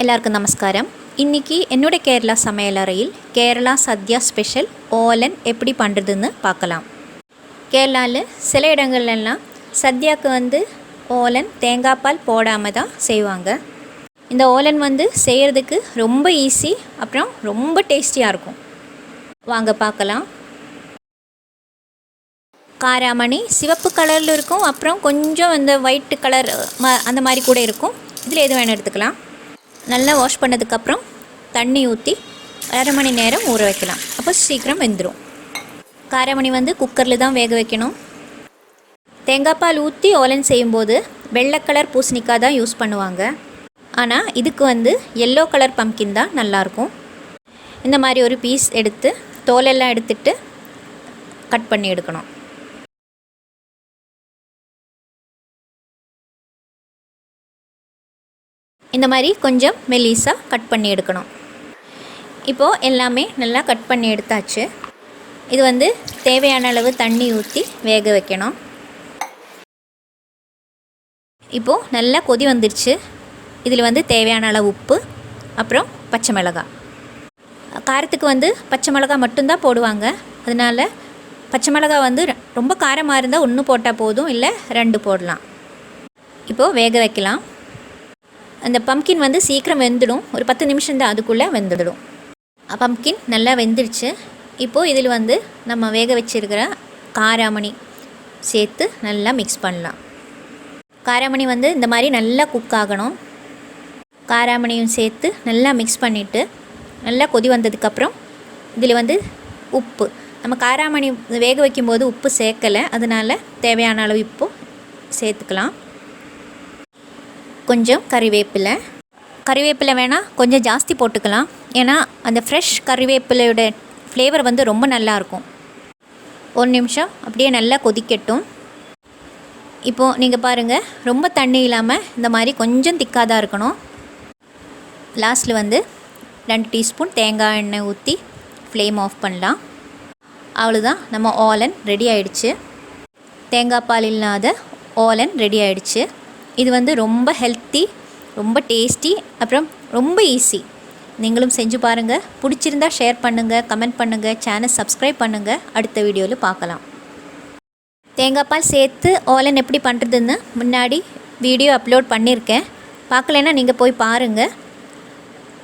எல்லாருக்கும் நமஸ்காரம். இன்றைக்கி என்னோடய கேரளா சமையலறையில் கேரளா சத்யா ஸ்பெஷல் ஓலன் எப்படி பண்ணுறதுன்னு பார்க்கலாம். கேரளாவில் சில இடங்கள்லாம் சத்யாவுக்கு ஓலன் தேங்காய் பால் போடாமல் தான் செய்வாங்க. இந்த ஓலன் செய்கிறதுக்கு ரொம்ப ஈஸி, அப்புறம் ரொம்ப டேஸ்டியாக இருக்கும். வாங்க பார்க்கலாம். காராமணி சிவப்பு கலரில் இருக்கும், அப்புறம் கொஞ்சம் ஒயிட் கலர் அந்த மாதிரி கூட இருக்கும். இதில் எது வேணும் எடுத்துக்கலாம். நல்லா வாஷ் பண்ணதுக்கப்புறம் தண்ணி ஊற்றி அரை மணி நேரம் ஊற வைக்கலாம். அப்போ சீக்கிரம் வெந்துடும். காராமணி குக்கரில் தான் வேக வைக்கணும். தேங்காய் பால் ஊற்றி ஓலன் செய்யும்போது வெள்ளை கலர் பூசணிக்காய் தான் யூஸ் பண்ணுவாங்க. ஆனால் இதுக்கு எல்லோ கலர் பம்கின் தான் நல்லாயிருக்கும். இந்த மாதிரி ஒரு பீஸ் எடுத்து தோலெல்லாம் எடுத்துட்டு கட் பண்ணி எடுக்கணும். இந்த மாதிரி கொஞ்சம் மெலிசாக கட் பண்ணி எடுக்கணும். இப்போது எல்லாமே நல்லா கட் பண்ணி எடுத்தாச்சு. இது தேவையான அளவு தண்ணி ஊற்றி வேக வைக்கணும். இப்போது நல்லா கொதி வந்துடுச்சு. இதில் தேவையான அளவு உப்பு, அப்புறம் பச்சை மிளகாய். காரத்துக்கு பச்சை மிளகாய் மட்டும்தான் போடுவாங்க. அதனால் பச்சை மிளகாய் ரொம்ப காரமாக இருந்தால் 1 போட்டால் போதும், இல்லை 2 போடலாம். இப்போது வேக வைக்கலாம். அந்த பம்கின் சீக்கிரம் வெந்துடும். ஒரு 10 நிமிஷம் தான், அதுக்குள்ளே வெந்துடும். பம்கின் நல்லா வெந்துடுச்சு. இப்போது இதில் நம்ம வேக வச்சுருக்கிற காராமணி சேர்த்து நல்லா மிக்ஸ் பண்ணலாம். காராமணி இந்த மாதிரி நல்லா குக் ஆகணும். காராமணியும் சேர்த்து நல்லா மிக்ஸ் பண்ணிவிட்டு நல்லா கொதி வந்ததுக்கப்புறம் இதில் உப்பு, நம்ம காராமணி வேக வைக்கும்போது உப்பு சேர்க்கலை, அதனால் தேவையான அளவு உப்பு சேர்த்துக்கலாம். கொஞ்சம் கறிவேப்பிலை வேணால் கொஞ்சம் ஜாஸ்தி போட்டுக்கலாம். ஏன்னா அந்த ஃப்ரெஷ் கறிவேப்பிலையோட ஃப்ளேவர் ரொம்ப நல்லாயிருக்கும். 1 நிமிஷம் அப்படியே நல்லா கொதிக்கட்டும். இப்போது நீங்கள் பாருங்கள், ரொம்ப தண்ணி இல்லாமல் இந்த மாதிரி கொஞ்சம் திக்காக தான் இருக்கணும். லாஸ்ட்டில் 2 டீஸ்பூன் தேங்காய் எண்ணெய் ஊற்றி ஃப்ளேம் ஆஃப் பண்ணலாம். அவ்வளோதான், நம்ம ஓலன் ரெடி ஆகிடுச்சு. தேங்காய் பால் இல்லாத ஓலன் ரெடி ஆகிடுச்சு. இது ரொம்ப ஹெல்த்தி, ரொம்ப டேஸ்டி, அப்புறம் ரொம்ப ஈஸி. நீங்களும் செஞ்சு பாருங்கள். பிடிச்சிருந்தா ஷேர் பண்ணுங்கள், கமெண்ட் பண்ணுங்கள், சேனல் சப்ஸ்கிரைப் பண்ணுங்கள். அடுத்த வீடியோவில் பார்க்கலாம். தேங்காய் பால் சேர்த்து ஓலன் எப்படி பண்ணுறதுன்னு முன்னாடி வீடியோ அப்லோட் பண்ணியிருக்கேன். பார்க்கலைன்னா நீங்கள் போய் பாருங்கள்.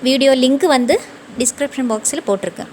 வீடியோ லிங்க் டிஸ்கிரிப்ஷன் பாக்ஸில் போட்டிருக்கேன்.